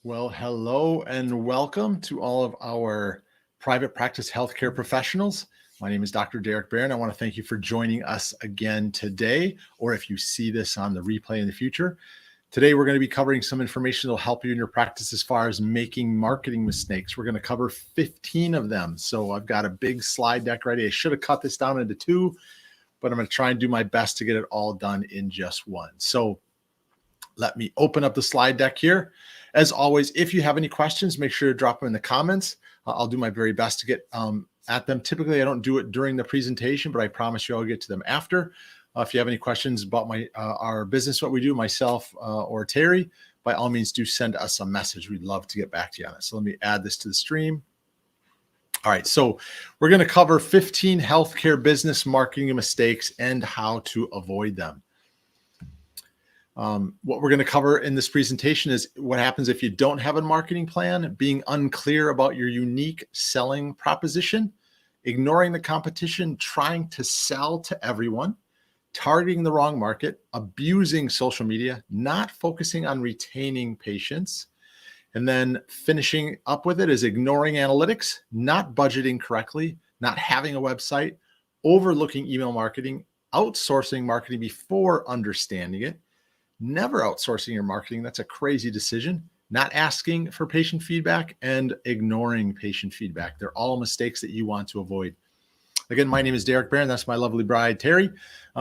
Well, hello and welcome to all of our private practice healthcare professionals. My name is Dr. Derek Barron. I want to thank you for joining us again today, or if you see this on the replay in the future. Today, we're going to be covering some information that will help you in your practice as far as making marketing mistakes. We're going to cover 15 of them. So I've got a big slide deck ready. I should have cut this down into two, but I'm going to try and do my best to get it all done in just one. So let me open up the slide deck here. As always, if you have any questions, make sure to drop them in the comments. I'll do my very best to get at them. Typically, I don't do it during the presentation, but I promise you I'll get to them after. If you have any questions about our business, what we do, myself or Terry, by all means, do send us a message. We'd love to get back to you on it. So let me add this to the stream. All right, so we're going to cover 15 healthcare business marketing mistakes and how to avoid them. What we're going to cover in this presentation is what happens if you don't have a marketing plan, being unclear about your unique selling proposition, ignoring the competition, trying to sell to everyone, targeting the wrong market, abusing social media, not focusing on retaining patients, and then finishing up with it is ignoring analytics, not budgeting correctly, not having a website, overlooking email marketing, outsourcing marketing before understanding it, never outsourcing your marketing. That's a crazy decision. Not asking for patient feedback and ignoring patient feedback. They're all mistakes that you want to avoid. Again, my name is Derek Barron. That's my lovely bride, Terry.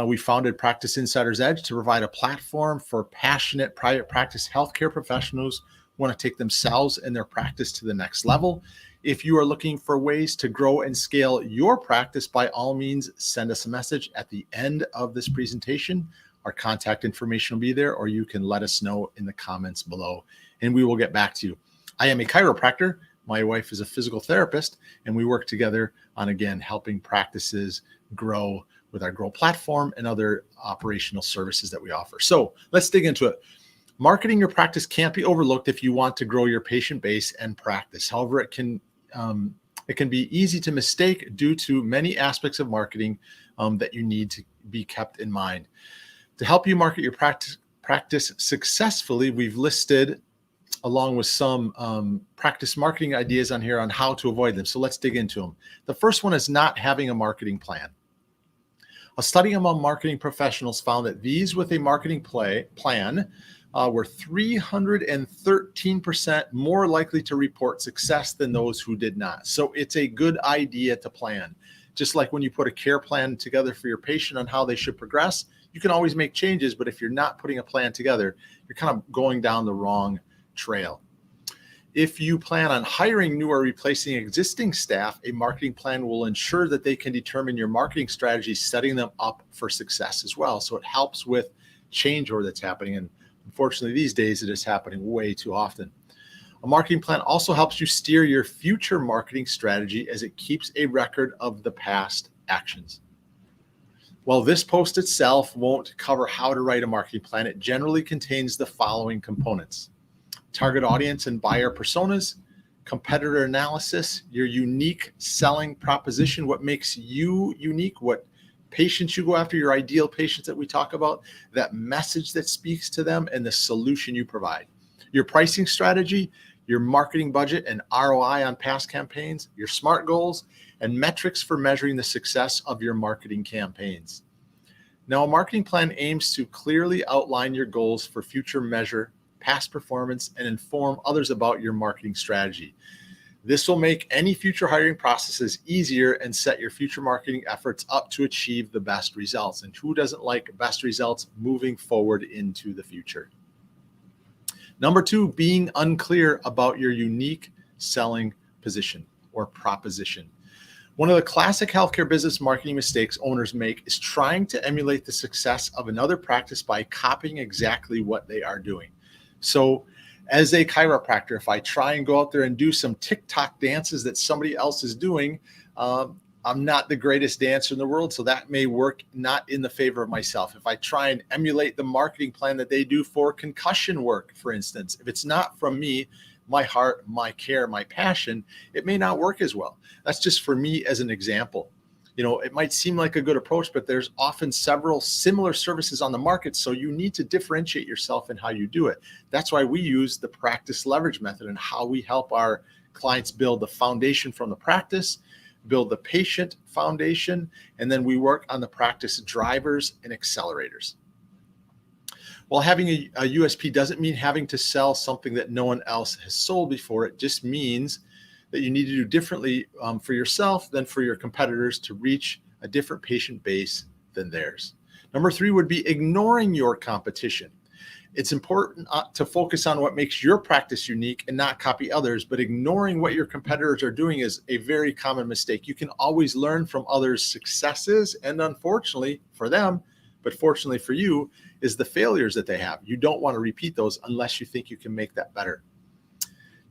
We founded Practice Insider's Edge to provide a platform for passionate private practice healthcare professionals who want to take themselves and their practice to the next level. If you are looking for ways to grow and scale your practice, by all means, send us a message at the end of this presentation. Our contact information will be there, or you can let us know in the comments below, and we will get back to you. I am a chiropractor. My wife is a physical therapist, and we work together on, again, helping practices grow with our Grow platform and other operational services that we offer. So let's dig into it. Marketing your practice can't be overlooked if you want to grow your patient base and practice. However, it can be easy to mistake due to many aspects of marketing that you need to be kept in mind. To help you market your practice successfully, we've listed, along with some practice marketing ideas on here on how to avoid them. So let's dig into them. The first one is not having a marketing plan. A study among marketing professionals found that these with a marketing plan were 313% more likely to report success than those who did not. So it's a good idea to plan. Just like when you put a care plan together for your patient on how they should progress, you can always make changes, but if you're not putting a plan together, you're kind of going down the wrong trail. If you plan on hiring new or replacing existing staff, a marketing plan will ensure that they can determine your marketing strategy, setting them up for success as well. So it helps with changeover that's happening. And unfortunately, these days, it is happening way too often. A marketing plan also helps you steer your future marketing strategy as it keeps a record of the past actions. While this post itself won't cover how to write a marketing plan, it generally contains the following components: target audience and buyer personas, competitor analysis, your unique selling proposition, what makes you unique, what patients you go after, your ideal patients that we talk about, that message that speaks to them, and the solution you provide. Your pricing strategy, your marketing budget and ROI on past campaigns, your SMART goals, and metrics for measuring the success of your marketing campaigns. Now, a marketing plan aims to clearly outline your goals for future measure, past performance, and inform others about your marketing strategy. This will make any future hiring processes easier and set your future marketing efforts up to achieve the best results. And who doesn't like best results moving forward into the future? Number two, being unclear about your unique selling position or proposition. One of the classic healthcare business marketing mistakes owners make is trying to emulate the success of another practice by copying exactly what they are doing. So as a chiropractor, if I try and go out there and do some TikTok dances that somebody else is doing, I'm not the greatest dancer in the world, so that may work not in the favor of myself. If I try and emulate the marketing plan that they do for concussion work, for instance, if it's not from me, my heart, my care, my passion, it may not work as well. That's just for me as an example. It might seem like a good approach, but there's often several similar services on the market. So you need to differentiate yourself in how you do it. That's why we use the practice leverage method and how we help our clients build the foundation from the practice, build the patient foundation, and then we work on the practice drivers and accelerators. While having a USP doesn't mean having to sell something that no one else has sold before. It just means that you need to do differently for yourself than for your competitors to reach a different patient base than theirs. Number 3 would be ignoring your competition. It's important to focus on what makes your practice unique and not copy others, but ignoring what your competitors are doing is a very common mistake. You can always learn from others' successes, and unfortunately for them, but fortunately for you, is the failures that they have. You don't want to repeat those unless you think you can make that better.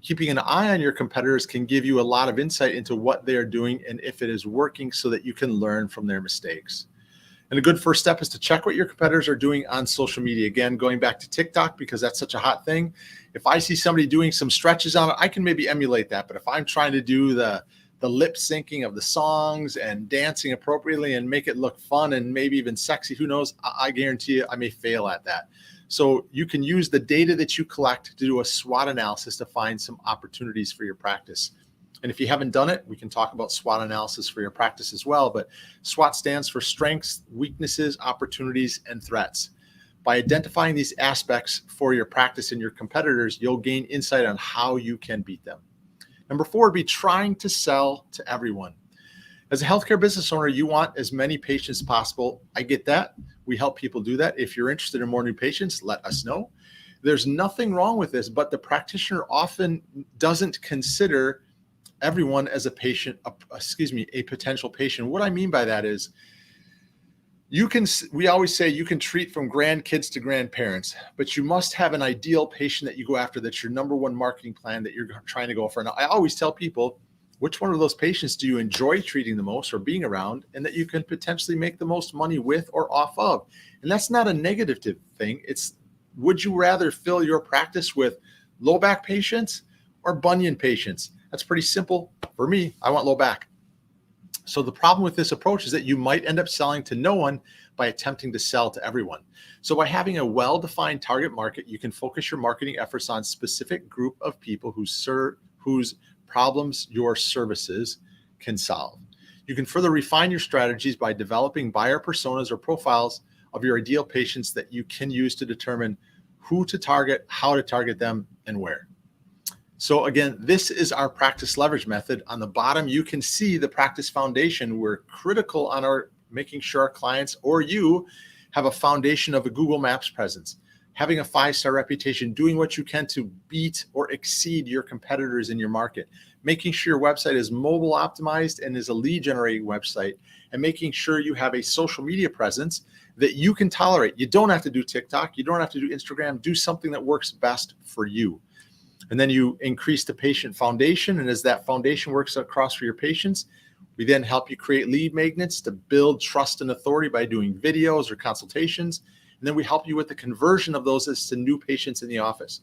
Keeping an eye on your competitors can give you a lot of insight into what they're doing and if it is working so that you can learn from their mistakes. And a good first step is to check what your competitors are doing on social media. Again, going back to TikTok, because that's such a hot thing. If I see somebody doing some stretches on it, I can maybe emulate that. But if I'm trying to do the lip syncing of the songs and dancing appropriately and make it look fun and maybe even sexy, who knows, I guarantee you I may fail at that. So you can use the data that you collect to do a SWOT analysis to find some opportunities for your practice. And if you haven't done it, we can talk about SWOT analysis for your practice as well. But SWOT stands for strengths, weaknesses, opportunities, and threats. By identifying these aspects for your practice and your competitors, you'll gain insight on how you can beat them. Number 4 would be trying to sell to everyone. As a healthcare business owner, you want as many patients as possible. I get that. We help people do that. If you're interested in more new patients, let us know. There's nothing wrong with this, but the practitioner often doesn't consider everyone as a potential patient. What I mean by that is we always say you can treat from grandkids to grandparents, but you must have an ideal patient that you go after. That's your number one marketing plan that you're trying to go for. Now, I always tell people, which one of those patients do you enjoy treating the most or being around, and that you can potentially make the most money with or off of? And that's not a negative thing. It's, would you rather fill your practice with low back patients or bunion patients? That's pretty simple. For me, I want low back. So the problem with this approach is that you might end up selling to no one by attempting to sell to everyone. So by having a well-defined target market, you can focus your marketing efforts on a specific group of people whose problems your services can solve. You can further refine your strategies by developing buyer personas or profiles of your ideal patients that you can use to determine who to target, how to target them, and where. So again, this is our practice leverage method. On the bottom, you can see the practice foundation. We're critical on our making sure our clients or you have a foundation of a Google Maps presence, having a 5-star reputation, doing what you can to beat or exceed your competitors in your market, making sure your website is mobile optimized and is a lead generating website, and making sure you have a social media presence that you can tolerate. You don't have to do TikTok. You don't have to do Instagram. Do something that works best for you. And then you increase the patient foundation. And as that foundation works across for your patients, we then help you create lead magnets to build trust and authority by doing videos or consultations. And then we help you with the conversion of those as to new patients in the office.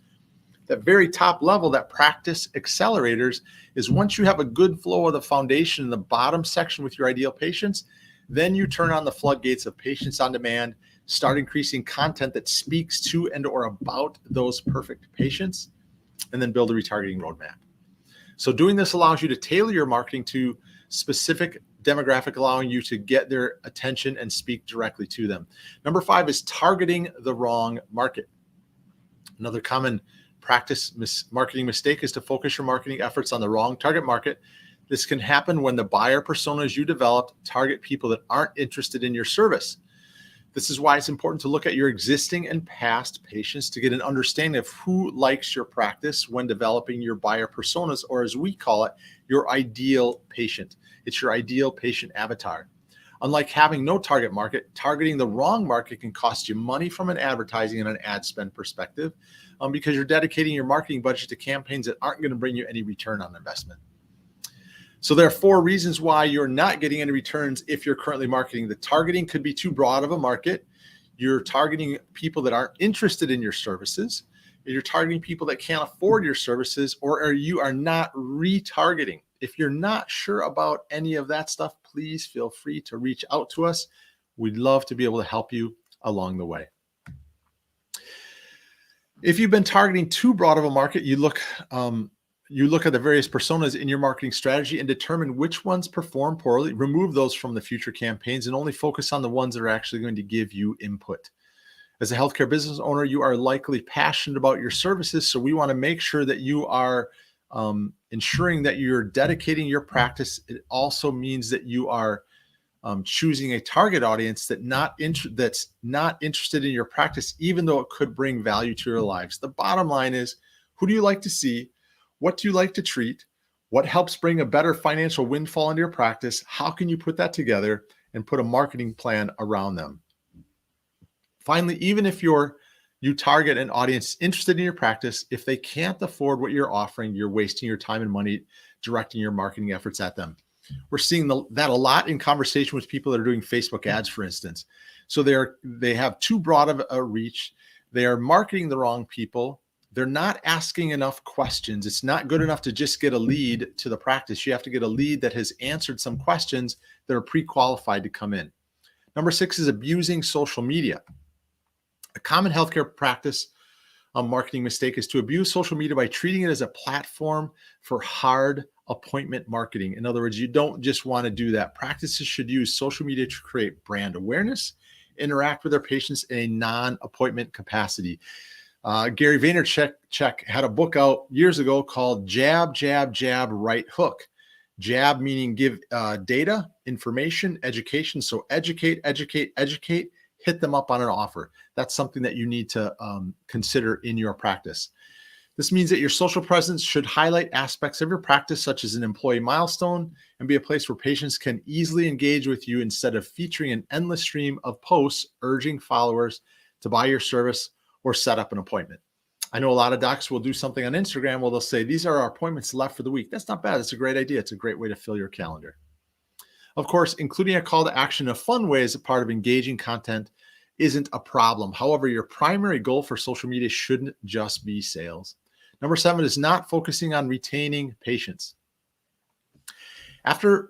That very top level, that practice accelerators, is once you have a good flow of the foundation in the bottom section with your ideal patients, then you turn on the floodgates of patients on demand, start increasing content that speaks to and or about those perfect patients, and then build a retargeting roadmap. So doing this allows you to tailor your marketing to specific demographic, allowing you to get their attention and speak directly to them. Number 5 is targeting the wrong market. Another common practice marketing mistake is to focus your marketing efforts on the wrong target market. This can happen when the buyer personas you developed target people that aren't interested in your service. This is why it's important to look at your existing and past patients to get an understanding of who likes your practice when developing your buyer personas, or as we call it, your ideal patient. It's your ideal patient avatar. Unlike having no target market, targeting the wrong market can cost you money from an advertising and an ad spend perspective, because you're dedicating your marketing budget to campaigns that aren't going to bring you any return on investment. So there are 4 reasons why you're not getting any returns if you're currently marketing. The targeting could be too broad of a market. You're targeting people that aren't interested in your services. You're targeting people that can't afford your services, or you are not retargeting. If you're not sure about any of that stuff, please feel free to reach out to us. We'd love to be able to help you along the way. If you've been targeting too broad of a market, you look at the various personas in your marketing strategy and determine which ones perform poorly, remove those from the future campaigns, and only focus on the ones that are actually going to give you input. As a healthcare business owner, you are likely passionate about your services, so we want to make sure that you are ensuring that you're dedicating your practice. It also means that you are choosing a target audience that's not interested in your practice, even though it could bring value to your lives. The bottom line is, who do you like to see? What do you like to treat? What helps bring a better financial windfall into your practice? How can you put that together and put a marketing plan around them? Finally, even if you target an audience interested in your practice, if they can't afford what you're offering, you're wasting your time and money directing your marketing efforts at them. We're seeing that a lot in conversation with people that are doing Facebook ads, for instance. So they have too broad of a reach. They are marketing the wrong people. They're not asking enough questions. It's not good enough to just get a lead to the practice. You have to get a lead that has answered some questions that are pre-qualified to come in. Number 6 is abusing social media. A common healthcare practice marketing mistake is to abuse social media by treating it as a platform for hard appointment marketing. In other words, you don't just want to do that. Practices should use social media to create brand awareness, interact with their patients in a non-appointment capacity. Gary Vaynerchuk had a book out years ago called Jab, Jab, Jab, Right Hook. Jab meaning give data, information, education. So educate, educate, educate. Hit them up on an offer. That's something that you need to consider in your practice. This means that your social presence should highlight aspects of your practice, such as an employee milestone, and be a place where patients can easily engage with you instead of featuring an endless stream of posts urging followers to buy your service or set up an appointment. I know a lot of docs will do something on Instagram where they'll say, these are our appointments left for the week. That's not bad. It's a great idea. It's a great way to fill your calendar. Of course, including a call to action in a fun way as a part of engaging content isn't a problem. However, your primary goal for social media shouldn't just be sales. Number 7 is not focusing on retaining patients. Another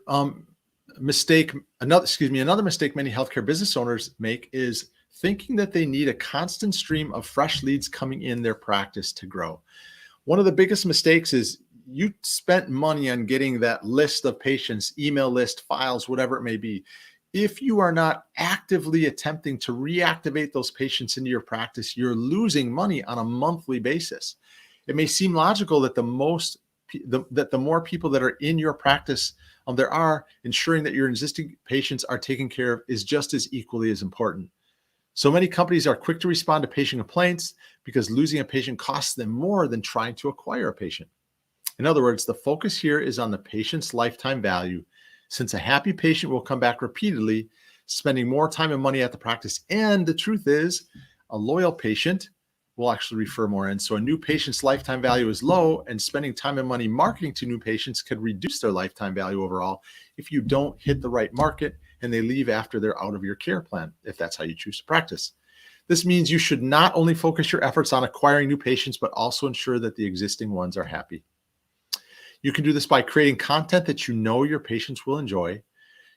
mistake many healthcare business owners make is thinking that they need a constant stream of fresh leads coming in their practice to grow. One of the biggest mistakes is you spent money on getting that list of patients, email list, files, whatever it may be. If you are not actively attempting to reactivate those patients into your practice, you're losing money on a monthly basis. It may seem logical that the more people that are in your practice there are, ensuring that your existing patients are taken care of is just as equally as important. So many companies are quick to respond to patient complaints because losing a patient costs them more than trying to acquire a patient. In other words, the focus here is on the patient's lifetime value, since a happy patient will come back repeatedly, spending more time and money at the practice. And the truth is, a loyal patient will actually refer more in. So a new patient's lifetime value is low, and spending time and money marketing to new patients could reduce their lifetime value overall if you don't hit the right market and they leave after they're out of your care plan, if that's how you choose to practice. This means you should not only focus your efforts on acquiring new patients, but also ensure that the existing ones are happy. You can do this by creating content that you know your patients will enjoy,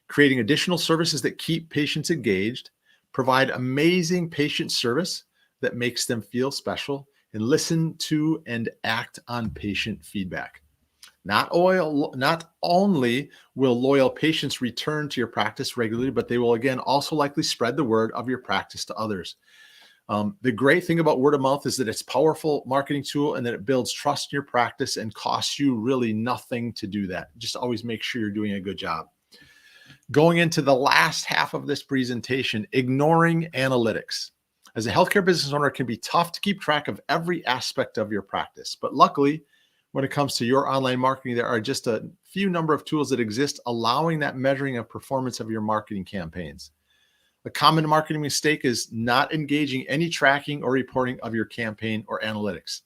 creating additional services that keep patients engaged, provide amazing patient service that makes them feel special, and listen to and act on patient feedback. Not only will loyal patients return to your practice regularly, but they will again also likely spread the word of your practice to others. The great thing about word of mouth is that it's a powerful marketing tool and that it builds trust in your practice and costs you really nothing to do that. Just always make sure you're doing a good job. Going into the last half of this presentation, ignoring analytics. As a healthcare business owner, it can be tough to keep track of every aspect of your practice. But luckily, when it comes to your online marketing, there are just a few number of tools that exist allowing that measuring of performance of your marketing campaigns. A common marketing mistake is not engaging any tracking or reporting of your campaign or analytics.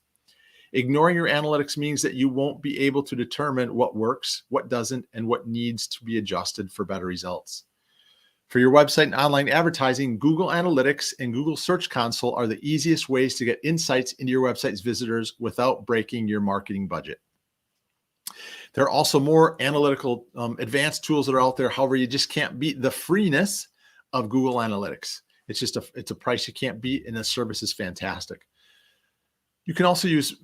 Ignoring your analytics means that you won't be able to determine what works, what doesn't, and what needs to be adjusted for better results. For your website and online advertising, Google Analytics and Google Search Console are the easiest ways to get insights into your website's visitors without breaking your marketing budget. There are also more analytical advanced tools that are out there. However, you just can't beat the freeness of Google Analytics. It's a price you can't beat, and the service is fantastic. You can also use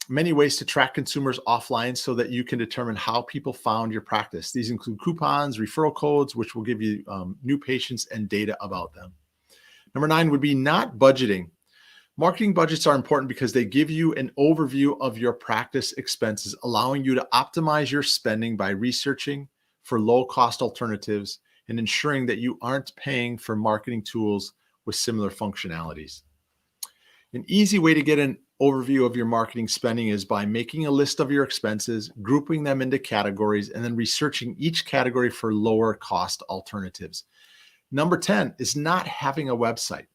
many ways to track consumers offline so that you can determine how people found your practice. These include coupons, referral codes, which will give you new patients and data about them. Number 9 would be not budgeting. Marketing budgets are important because they give you an overview of your practice expenses, allowing you to optimize your spending by researching for low-cost alternatives and ensuring that you aren't paying for marketing tools with similar functionalities. An easy way to get an overview of your marketing spending is by making a list of your expenses, grouping them into categories, and then researching each category for lower cost alternatives. Number 10 is not having a website.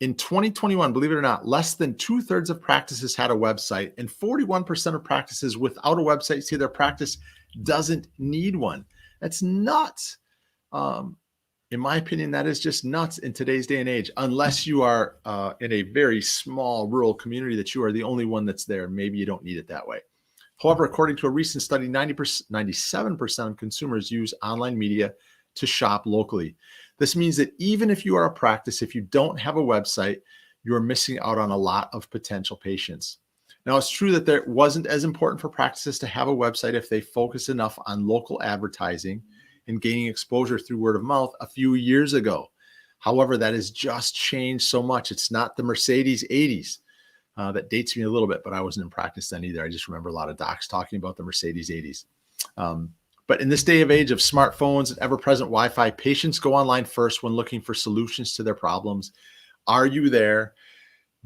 In 2021, believe it or not, less than 2/3 of practices had a website, and 41% of practices without a website say their practice doesn't need one. That's nuts. In my opinion, that is just nuts in today's day and age, unless you are in a very small rural community that you are the only one that's there. Maybe you don't need it that way. However, according to a recent study, 97% of consumers use online media to shop locally. This means that even if you are a practice, if you don't have a website, you're missing out on a lot of potential patients. Now, it's true that it wasn't as important for practices to have a website if they focus enough on local advertising and gaining exposure through word of mouth a few years ago. However, that has just changed so much. It's not the Mercedes 80s. That dates me a little bit, but I wasn't in practice then either. I just remember a lot of docs talking about the Mercedes 80s. But in this day of age of smartphones and ever-present Wi-Fi, patients go online first when looking for solutions to their problems. Are you there?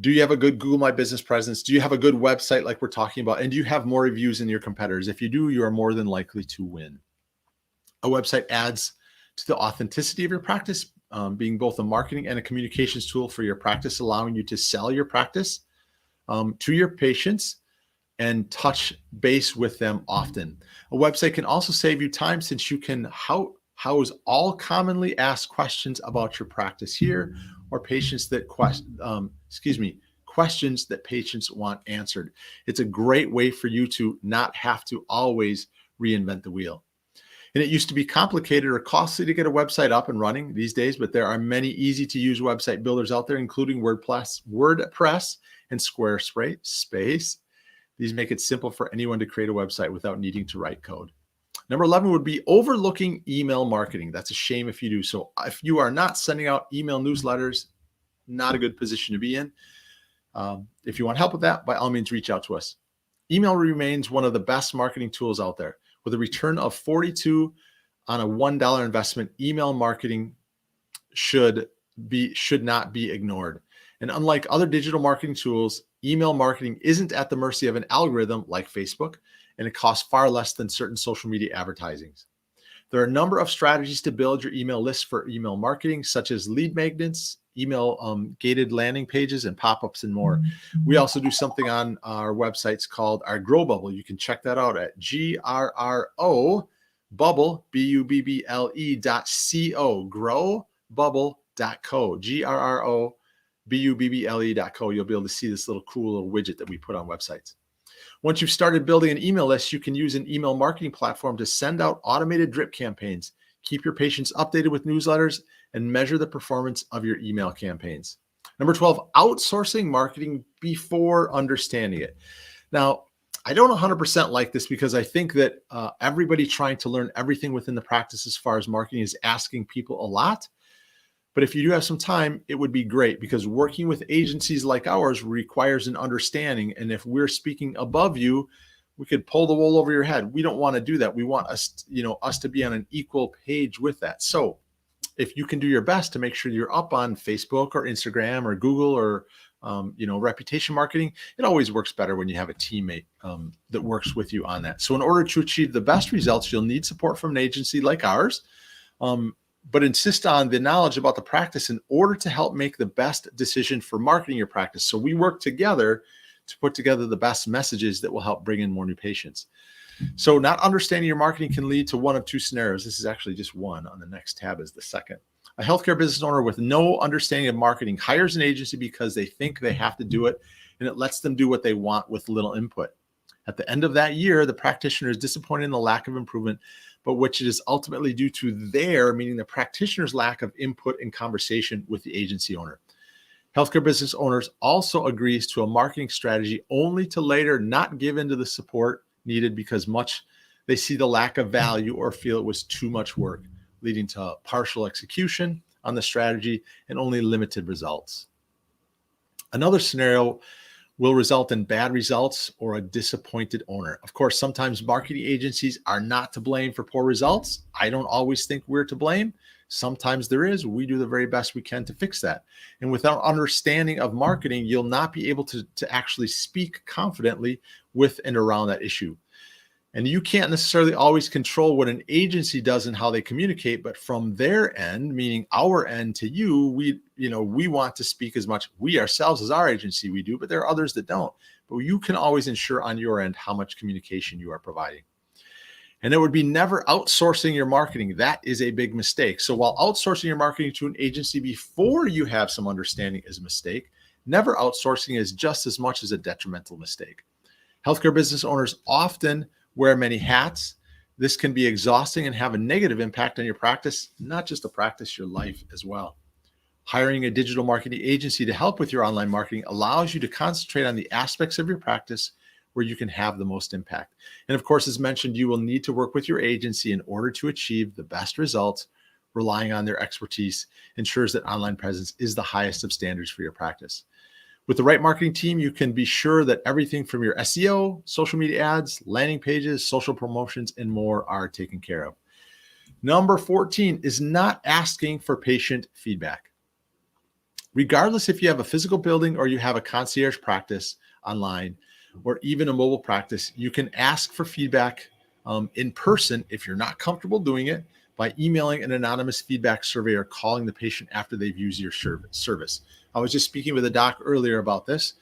Do you have a good Google My Business presence? Do you have a good website like we're talking about? And do you have more reviews than your competitors? If you do, you are more than likely to win. A website adds to the authenticity of your practice, being both a marketing and a communications tool for your practice, allowing you to sell your practice to your patients and touch base with them often. A website can also save you time since you can house all commonly asked questions about your practice here, or questions that patients want answered. It's a great way for you to not have to always reinvent the wheel. And it used to be complicated or costly to get a website up and running these days, but there are many easy to use website builders out there, including WordPress and Squarespace. These make it simple for anyone to create a website without needing to write code. Number 11 would be overlooking email marketing. That's a shame if you do. So if you are not sending out email newsletters, not a good position to be in. If you want help with that, by all means, reach out to us. Email remains one of the best marketing tools out there. With a return of 42 on a $1 investment, email marketing should not be ignored. And unlike other digital marketing tools, email marketing isn't at the mercy of an algorithm like Facebook, and it costs far less than certain social media advertisings. There are a number of strategies to build your email list for email marketing, such as lead magnets, email gated landing pages, and pop-ups, and more. We also do something on our websites called our Grow Bubble. You can check that out at GRRO Bubble, BUBBLE.co, growbubble.co, GRROBUBBLE.co. You'll be able to see this cool little widget that we put on websites. Once you've started building an email list, you can use an email marketing platform to send out automated drip campaigns, keep your patients updated with newsletters, and measure the performance of your email campaigns. Number 12, outsourcing marketing before understanding it. Now, I don't 100% like this because I think that everybody trying to learn everything within the practice as far as marketing is asking people a lot. But if you do have some time, it would be great, because working with agencies like ours requires an understanding. And if we're speaking above you, we could pull the wool over your head. We don't want to do that. We want us to be on an equal page with that. So if you can do your best to make sure you're up on Facebook or Instagram or Google or reputation marketing, it always works better when you have a teammate that works with you on that. So in order to achieve the best results, you'll need support from an agency like ours. But insist on the knowledge about the practice in order to help make the best decision for marketing your practice. So we work together to put together the best messages that will help bring in more new patients. So not understanding your marketing can lead to one of two scenarios. This is actually just one. On the next tab is the second. A healthcare business owner with no understanding of marketing hires an agency because they think they have to do it, and it lets them do what they want with little input. At the end of that year, the practitioner is disappointed in the lack of improvement, but which is ultimately due to their, meaning the practitioner's, lack of input and conversation with the agency owner. Healthcare business owners also agrees to a marketing strategy only to later not give into the support needed because they see the lack of value or feel it was too much work, leading to partial execution on the strategy and only limited results. Another scenario will result in bad results or a disappointed owner. Of course, sometimes marketing agencies are not to blame for poor results. I don't always think we're to blame. Sometimes there is. We do the very best we can to fix that. And without understanding of marketing, you'll not be able to actually speak confidently with and around that issue. And you can't necessarily always control what an agency does and how they communicate, but from their end, meaning our end to you, we want to speak as much, we ourselves as our agency, we do, but there are others that don't. But you can always ensure on your end how much communication you are providing. And it would be never outsourcing your marketing. That is a big mistake. So while outsourcing your marketing to an agency before you have some understanding is a mistake, never outsourcing is just as much as a detrimental mistake. Healthcare business owners often wear many hats. This can be exhausting and have a negative impact on your practice, not just the practice, your life as well. Hiring a digital marketing agency to help with your online marketing allows you to concentrate on the aspects of your practice where you can have the most impact. And of course, as mentioned, you will need to work with your agency in order to achieve the best results. Relying on their expertise ensures that online presence is the highest of standards for your practice. With the right marketing team, you can be sure that everything from your SEO, social media ads, landing pages, social promotions, and more are taken care of. Number 14 is not asking for patient feedback. Regardless if you have a physical building or you have a concierge practice online or even a mobile practice, you can ask for feedback in person if you're not comfortable doing it by emailing an anonymous feedback survey or calling the patient after they've used your service. I was just speaking with a doc earlier about this.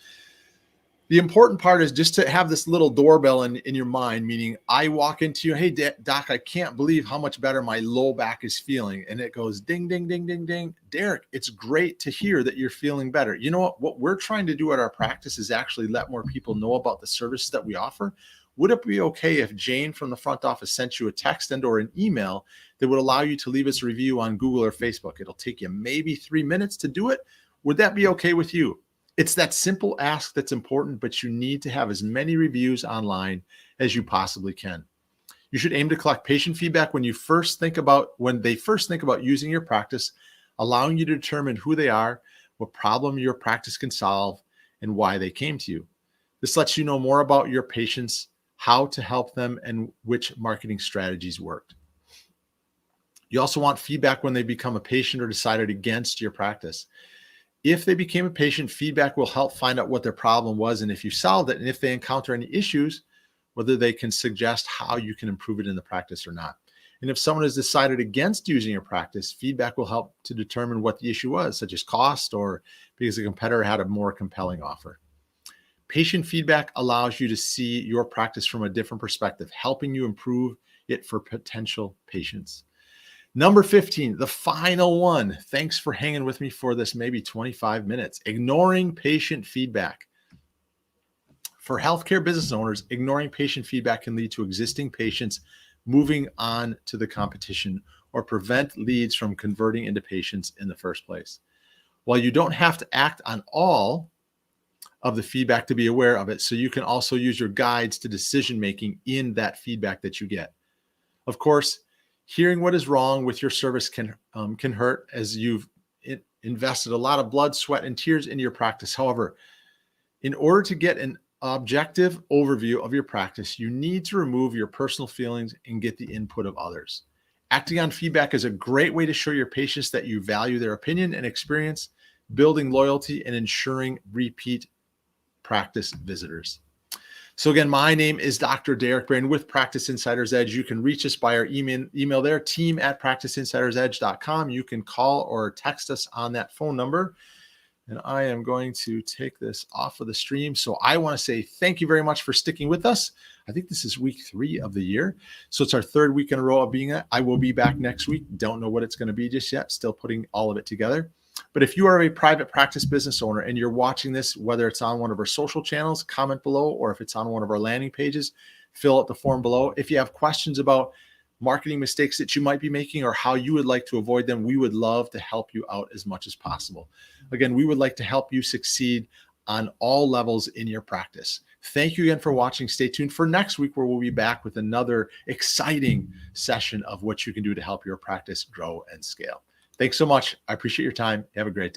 The important part is just to have this little doorbell in your mind, meaning I walk into you, hey, doc, I can't believe how much better my low back is feeling. And it goes ding, ding, ding, ding, ding. Derek, it's great to hear that you're feeling better. You know what we're trying to do at our practice is actually let more people know about the services that we offer. Would it be okay if Jane from the front office sent you a text and or an email that would allow you to leave us a review on Google or Facebook? It'll take you maybe 3 minutes to do it. Would that be okay with you? It's that simple ask that's important, but you need to have as many reviews online as you possibly can. You should aim to collect patient feedback when they first think about using your practice, allowing you to determine who they are, what problem your practice can solve, and why they came to you. This lets you know more about your patients, how to help them, and which marketing strategies worked. You also want feedback when they become a patient or decided against your practice. If they became a patient, feedback will help find out what their problem was and if you solved it, and if they encounter any issues, whether they can suggest how you can improve it in the practice or not. And if someone has decided against using your practice, feedback will help to determine what the issue was, such as cost or because a competitor had a more compelling offer. Patient feedback allows you to see your practice from a different perspective, helping you improve it for potential patients. Number 15, the final one. Thanks for hanging with me for this maybe 25 minutes. Ignoring patient feedback. For healthcare business owners, ignoring patient feedback can lead to existing patients moving on to the competition or prevent leads from converting into patients in the first place. While you don't have to act on all of the feedback to be aware of it, so you can also use your guides to decision-making in that feedback that you get. Of course, hearing what is wrong with your service can hurt as you've invested a lot of blood, sweat, and tears into your practice. However, in order to get an objective overview of your practice, you need to remove your personal feelings and get the input of others. Acting on feedback is a great way to show your patients that you value their opinion and experience, building loyalty and ensuring repeat practice visitors. So again, my name is Dr. Derek Brain with Practice Insider's Edge. You can reach us by our email there, team@practiceinsidersedge.com. You can call or text us on that phone number. And I am going to take this off of the stream. So I want to say thank you very much for sticking with us. I think this is week 3 of the year. So it's our 3rd week in a row of being at. I will be back next week. Don't know what it's going to be just yet. Still putting all of it together. But if you are a private practice business owner and you're watching this, whether it's on one of our social channels, comment below, or if it's on one of our landing pages, fill out the form below. If you have questions about marketing mistakes that you might be making or how you would like to avoid them, we would love to help you out as much as possible. Again, we would like to help you succeed on all levels in your practice. Thank you again for watching. Stay tuned for next week, where we'll be back with another exciting session of what you can do to help your practice grow and scale. Thanks so much. I appreciate your time. Have a great day.